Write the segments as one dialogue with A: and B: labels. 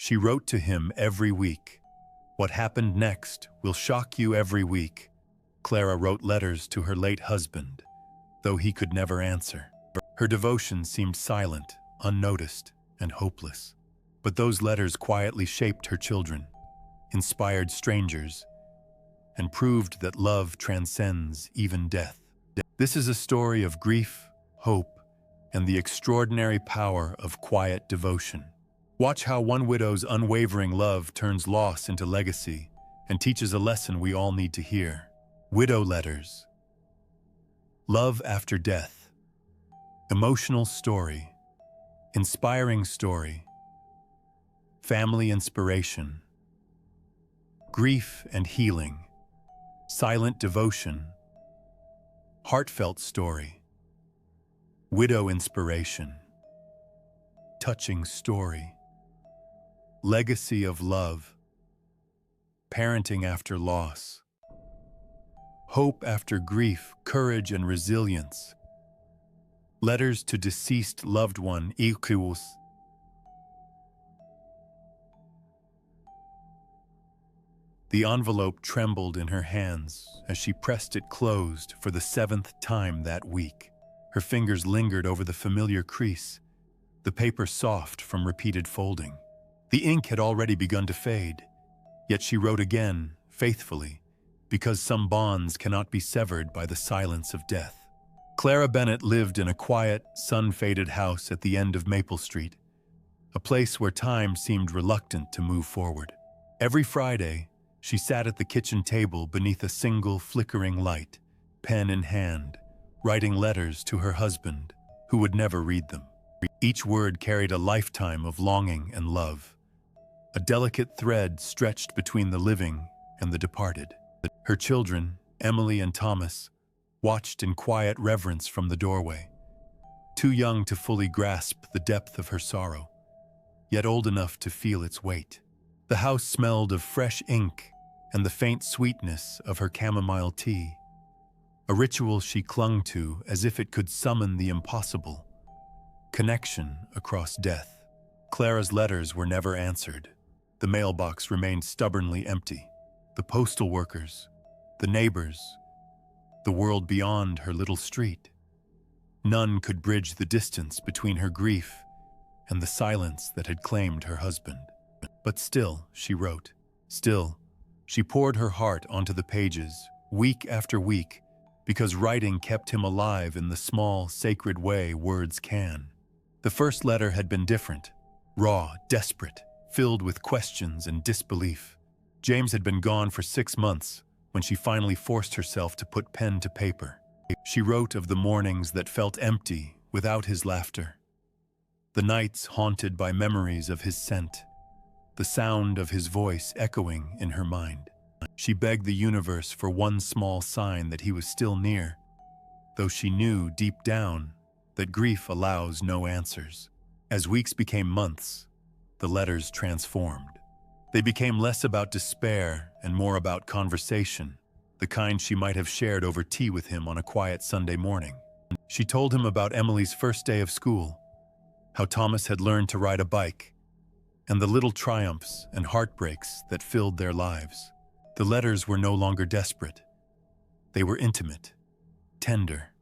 A: She wrote to him every week. What happened next will shock you every week. Clara wrote letters to her late husband, though he could never answer. Her devotion seemed silent, unnoticed, and hopeless. But those letters quietly shaped her children, inspired strangers, and proved that love transcends even death. This is a story of grief, hope, and the extraordinary power of quiet devotion. Watch how one widow's unwavering love turns loss into legacy and teaches a lesson we all need to hear. Widow letters. Love after death. Emotional story. Inspiring story. Family inspiration. Grief and healing. Silent devotion. Heartfelt story. Widow inspiration. Touching story. Legacy of love. Parenting after loss. Hope after grief, courage and resilience. Letters to deceased loved one equals. The envelope trembled in her hands as she pressed it closed for the 7th time that week. Her fingers lingered over the familiar crease, the paper soft from repeated folding. The ink had already begun to fade, yet she wrote again, faithfully, because some bonds cannot be severed by the silence of death. Clara Bennett lived in a quiet, sun-faded house at the end of Maple Street, a place where time seemed reluctant to move forward. Every Friday, she sat at the kitchen table beneath a single flickering light, pen in hand, writing letters to her husband, who would never read them. Each word carried a lifetime of longing and love. A delicate thread stretched between the living and the departed. Her children, Emily and Thomas, watched in quiet reverence from the doorway, too young to fully grasp the depth of her sorrow, yet old enough to feel its weight. The house smelled of fresh ink and the faint sweetness of her chamomile tea, a ritual she clung to as if it could summon the impossible, connection across death. Clara's letters were never answered. The mailbox remained stubbornly empty. The postal workers, the neighbors, the world beyond her little street. None could bridge the distance between her grief and the silence that had claimed her husband. But still, she wrote. Still, she poured her heart onto the pages, week after week, because writing kept him alive in the small, sacred way words can. The first letter had been different, raw, desperate, filled with questions and disbelief. James had been gone for 6 months when she finally forced herself to put pen to paper. She wrote of the mornings that felt empty without his laughter, the nights haunted by memories of his scent, the sound of his voice echoing in her mind. She begged the universe for one small sign that he was still near, though she knew deep down that grief allows no answers. As weeks became months, the letters transformed. They became less about despair and more about conversation, the kind she might have shared over tea with him on a quiet Sunday morning. She told him about Emily's first day of school, how Thomas had learned to ride a bike, and the little triumphs and heartbreaks that filled their lives. The letters were no longer desperate. They were intimate, tender,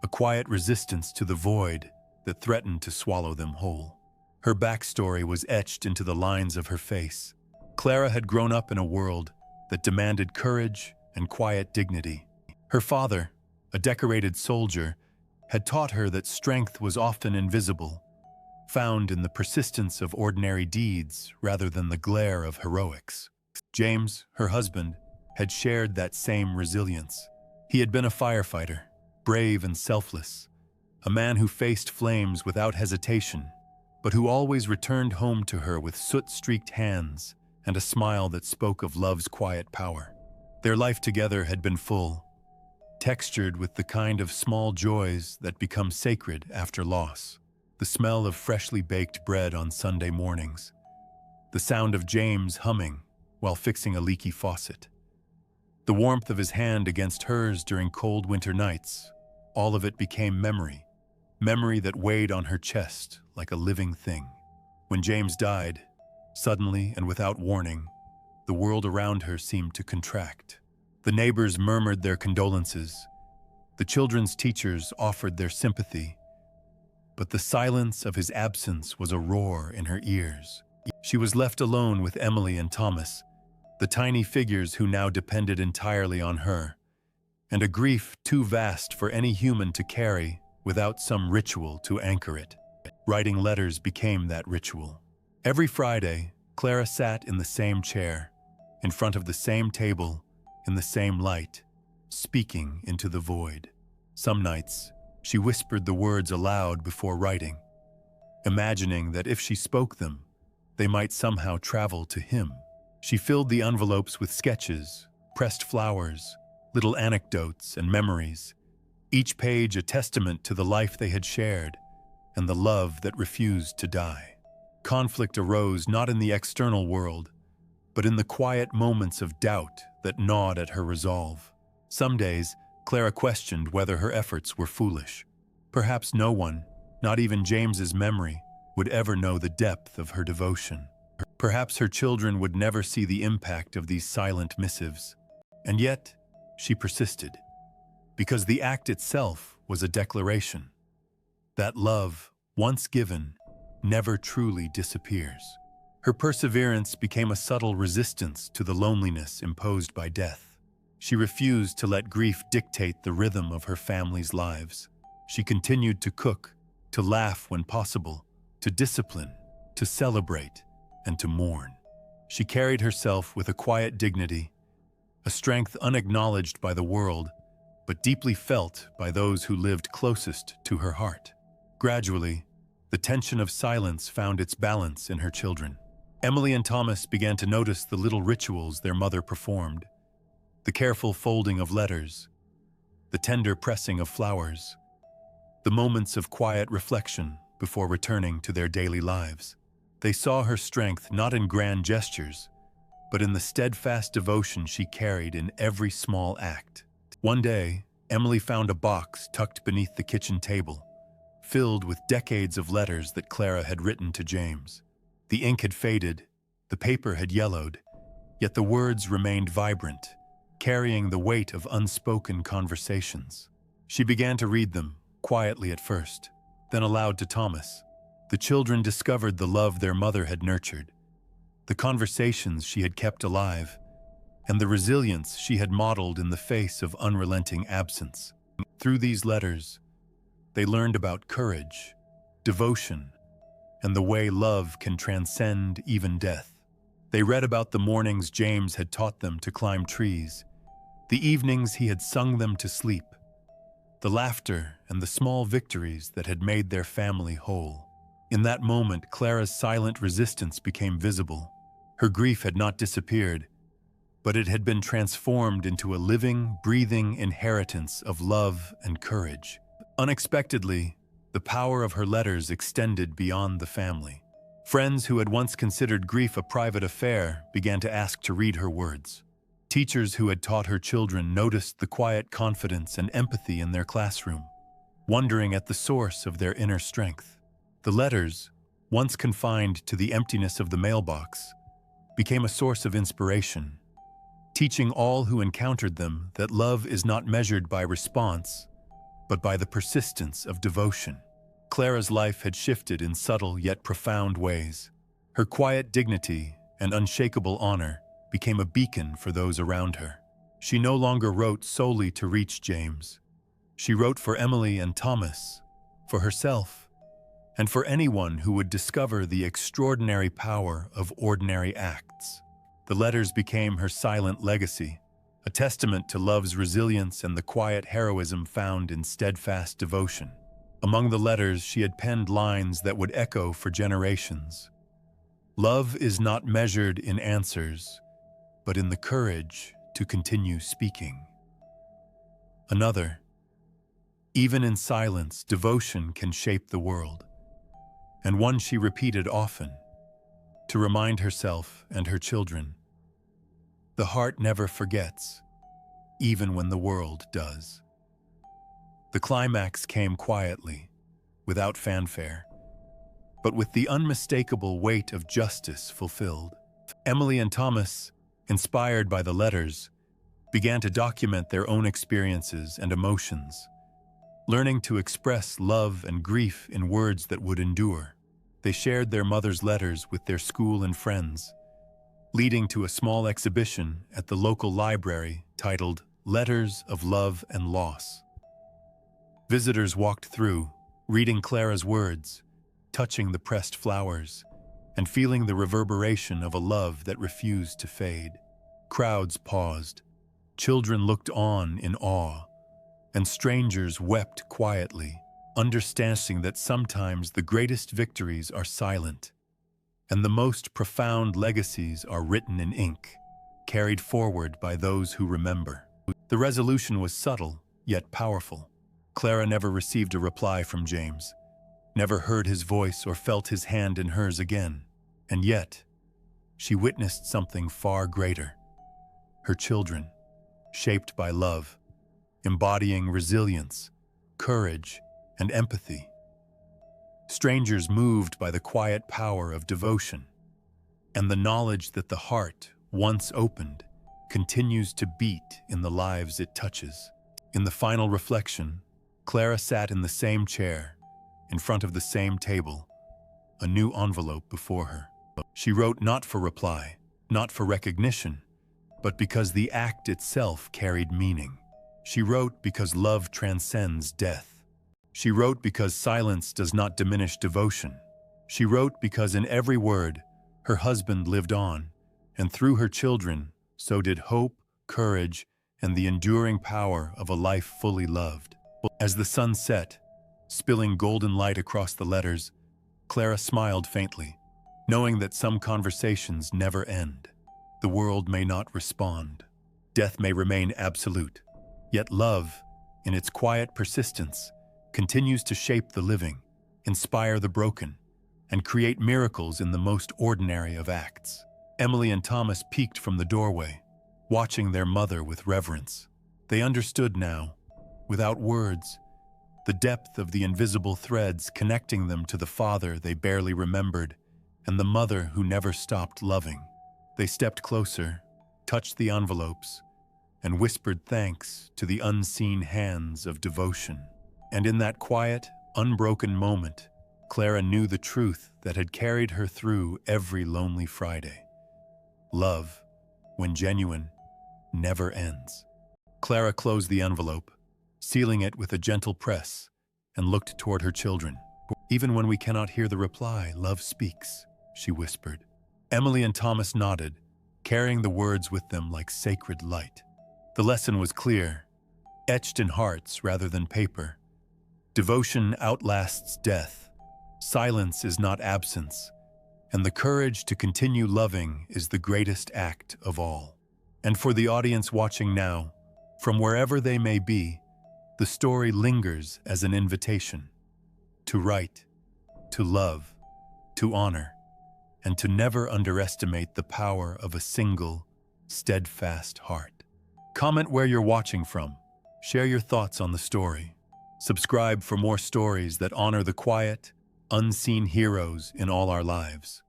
A: a quiet resistance to the void that threatened to swallow them whole. Her backstory was etched into the lines of her face. Clara had grown up in a world that demanded courage and quiet dignity. Her father, a decorated soldier, had taught her that strength was often invisible, found in the persistence of ordinary deeds rather than the glare of heroics. James, her husband, had shared that same resilience. He had been a firefighter, brave and selfless, a man who faced flames without hesitation, but who always returned home to her with soot-streaked hands and a smile that spoke of love's quiet power. Their life together had been full, textured with the kind of small joys that become sacred after loss. The smell of freshly baked bread on Sunday mornings, the sound of James humming while fixing a leaky faucet, the warmth of his hand against hers during cold winter nights, all of it became memory, memory that weighed on her chest like a living thing. When James died, Suddenly, and without warning, the world around her seemed to contract. The neighbors murmured their condolences. The children's teachers offered their sympathy. But the silence of his absence was a roar in her ears. She was left alone with Emily and Thomas, the tiny figures who now depended entirely on her, and a grief too vast for any human to carry without some ritual to anchor it. Writing letters became that ritual. Every Friday, Clara sat in the same chair, in front of the same table, in the same light, speaking into the void. Some nights, she whispered the words aloud before writing, imagining that if she spoke them, they might somehow travel to him. She filled the envelopes with sketches, pressed flowers, little anecdotes and memories, each page a testament to the life they had shared and the love that refused to die. Conflict arose not in the external world, but in the quiet moments of doubt that gnawed at her resolve. Some days, Clara questioned whether her efforts were foolish. Perhaps no one, not even James's memory, would ever know the depth of her devotion. Perhaps her children would never see the impact of these silent missives. And yet, she persisted, because the act itself was a declaration that love, once given, never truly disappears. Her perseverance became a subtle resistance to the loneliness imposed by death. She refused to let grief dictate the rhythm of her family's lives. She continued to cook, to laugh when possible, to discipline, to celebrate, and to mourn. She carried herself with a quiet dignity, a strength unacknowledged by the world, but deeply felt by those who lived closest to her heart. Gradually, the tension of silence found its balance in her children. Emily and Thomas began to notice the little rituals their mother performed, the careful folding of letters, the tender pressing of flowers, the moments of quiet reflection before returning to their daily lives. They saw her strength not in grand gestures, but in the steadfast devotion she carried in every small act. One day, Emily found a box tucked beneath the kitchen table, filled with decades of letters that Clara had written to James. The ink had faded, the paper had yellowed, yet the words remained vibrant, carrying the weight of unspoken conversations. She began to read them, quietly at first, then aloud to Thomas. The children discovered the love their mother had nurtured, the conversations she had kept alive, and the resilience she had modeled in the face of unrelenting absence. Through these letters, they learned about courage, devotion, and the way love can transcend even death. They read about the mornings James had taught them to climb trees, the evenings he had sung them to sleep, the laughter and the small victories that had made their family whole. In that moment, Clara's silent resistance became visible. Her grief had not disappeared, but it had been transformed into a living, breathing inheritance of love and courage. Unexpectedly, the power of her letters extended beyond the family. Friends who had once considered grief a private affair began to ask to read her words. Teachers who had taught her children noticed the quiet confidence and empathy in their classroom, wondering at the source of their inner strength. The letters, once confined to the emptiness of the mailbox, became a source of inspiration, teaching all who encountered them that love is not measured by response, but by the persistence of devotion. Clara's life had shifted in subtle yet profound ways. Her quiet dignity and unshakable honor became a beacon for those around her. She no longer wrote solely to reach James. She wrote for Emily and Thomas, for herself, and for anyone who would discover the extraordinary power of ordinary acts. The letters became her silent legacy, a testament to love's resilience and the quiet heroism found in steadfast devotion. Among the letters, she had penned lines that would echo for generations. Love is not measured in answers, but in the courage to continue speaking. Another, even in silence, devotion can shape the world. And one she repeated often, to remind herself and her children, the heart never forgets, even when the world does. The climax came quietly, without fanfare. but with the unmistakable weight of justice fulfilled. Emily and Thomas, inspired by the letters, began to document their own experiences and emotions, learning to express love and grief in words that would endure. They shared their mother's letters with their school and friends, leading to a small exhibition at the local library titled Letters of Love and Loss. Visitors walked through, reading Clara's words, touching the pressed flowers, and feeling the reverberation of a love that refused to fade. Crowds paused, children looked on in awe, and strangers wept quietly, understanding that sometimes the greatest victories are silent, and the most profound legacies are written in ink, carried forward by those who remember. The resolution was subtle, yet powerful. Clara never received a reply from James, never heard his voice or felt his hand in hers again. And yet, she witnessed something far greater. Her children, shaped by love, embodying resilience, courage, and empathy. Strangers moved by the quiet power of devotion, and the knowledge that the heart, once opened, continues to beat in the lives it touches. In the final reflection, Clara sat in the same chair, in front of the same table, a new envelope before her. She wrote not for reply, not for recognition, but because the act itself carried meaning. She wrote because love transcends death. She wrote because silence does not diminish devotion. She wrote because in every word, her husband lived on, and through her children, so did hope, courage, and the enduring power of a life fully loved. As the sun set, spilling golden light across the letters, Clara smiled faintly, knowing that some conversations never end. The world may not respond. Death may remain absolute. Yet love, in its quiet persistence, continues to shape the living, inspire the broken, and create miracles in the most ordinary of acts. Emily and Thomas peeked from the doorway, watching their mother with reverence. They understood now, without words, the depth of the invisible threads connecting them to the father they barely remembered and the mother who never stopped loving. They stepped closer, touched the envelopes, and whispered thanks to the unseen hands of devotion. And in that quiet, unbroken moment, Clara knew the truth that had carried her through every lonely Friday. Love, when genuine, never ends. Clara closed the envelope, sealing it with a gentle press, and looked toward her children. Even when we cannot hear the reply, love speaks, she whispered. Emily and Thomas nodded, carrying the words with them like sacred light. The lesson was clear, etched in hearts rather than paper. Devotion outlasts death. Silence is not absence, and the courage to continue loving is the greatest act of all. And for the audience watching now, from wherever they may be, the story lingers as an invitation to write, to love, to honor, and to never underestimate the power of a single, steadfast heart. Comment where you're watching from. Share your thoughts on the story. Subscribe for more stories that honor the quiet, unseen heroes in all our lives.